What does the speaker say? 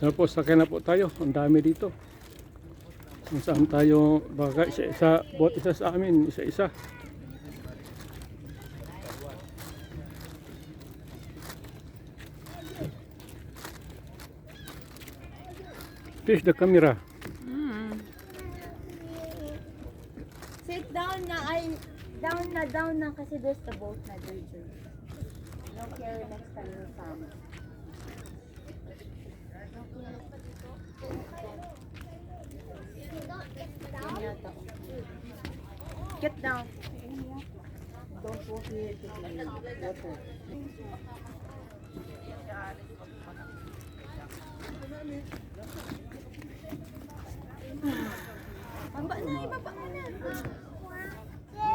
Tapos sakay na po tayo. Ang dami dito. Kung saan tayo baka isa-isa, bot isa sa amin, isa-isa. Fish the camera. Sit down na, down na kasi there's the boat na dito. No care next time you come. Get down. Don't go here to the water. Baba na, ibaba mo na.